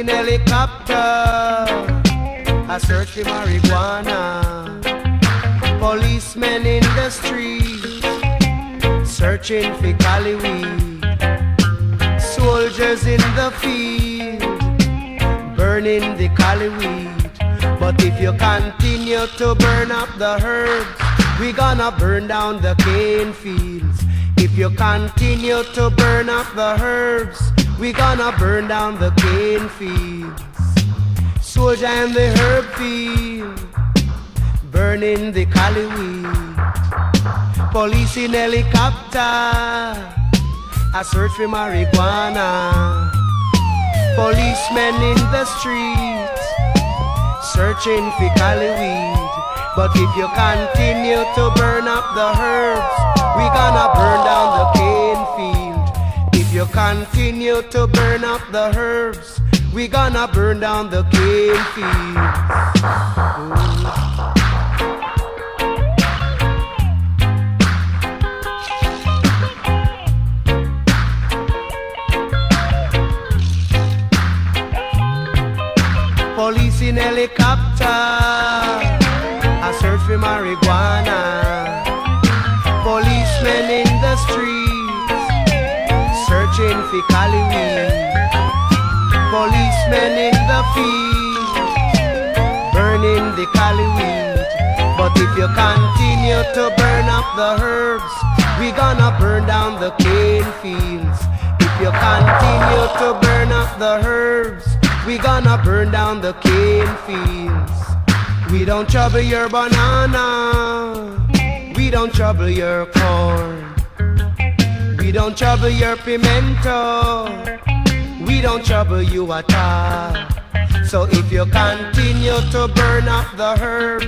in helicopter, a search for marijuana. Policemen in the streets, searching for cali weed. Soldiers in the field, burning the cali weed. But if you continue to burn up the herbs, we gonna burn down the cane fields. If you continue to burn up the herbs, we gonna burn down the cane fields. Soldier in the herb field, burning the cali weed. Police in helicopter, a search for marijuana. Policemen in the streets, searching for cali weed. But if you continue to burn up the herbs, we gonna burn down the cane field. If you continue to burn up the herbs, we gonna burn down the cane field. Police in helicopter, a search for marijuana. Policemen in the streets, searching for cali weed. Policemen in the field, burning the cali weed. But if you continue to burn up the herbs, we gonna burn down the cane fields. If you continue to burn up the herbs, we gonna burn down the cane fields. We don't trouble your banana, we don't trouble your corn. We don't trouble your pimento, we don't trouble you at all. So if you continue to burn up the herbs,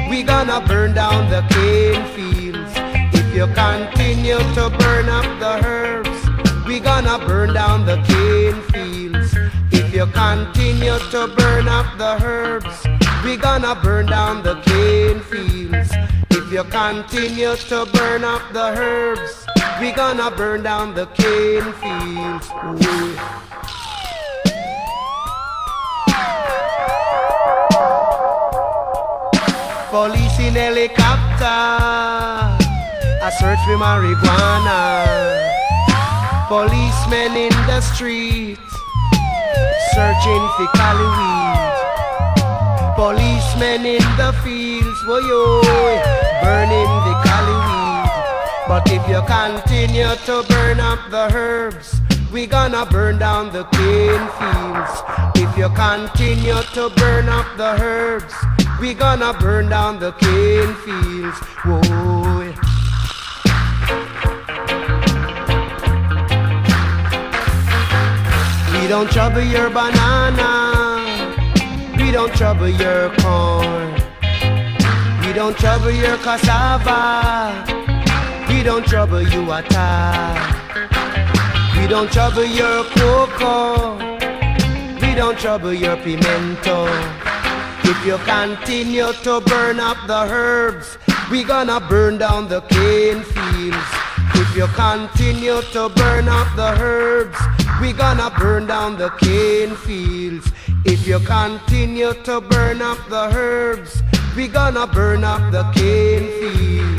we gonna burn down the cane fields. If you continue to burn up the herbs, we gonna burn down the cane fields. If you continue to burn up the herbs, we gonna burn down the cane fields. If you continue to burn up the herbs, we gonna burn down the cane fields. Ooh. Police in helicopter, a search for marijuana. Policemen in the streets, searching for cali weed. Policemen in the fields, woyo, burning the cali weed. But if you continue to burn up the herbs, we gonna burn down the cane fields. If you continue to burn up the herbs, we gonna burn down the cane fields. Whoa. We don't trouble your banana, we don't trouble your corn. We don't trouble your cassava, we don't trouble you at all. We don't trouble your cocoa, we don't trouble your pimento. If you continue to burn up the herbs, we gonna burn down the cane fields. If you continue to burn up the herbs, we gonna burn down the cane fields. If you continue to burn up the herbs, we gonna burn up the cane fields.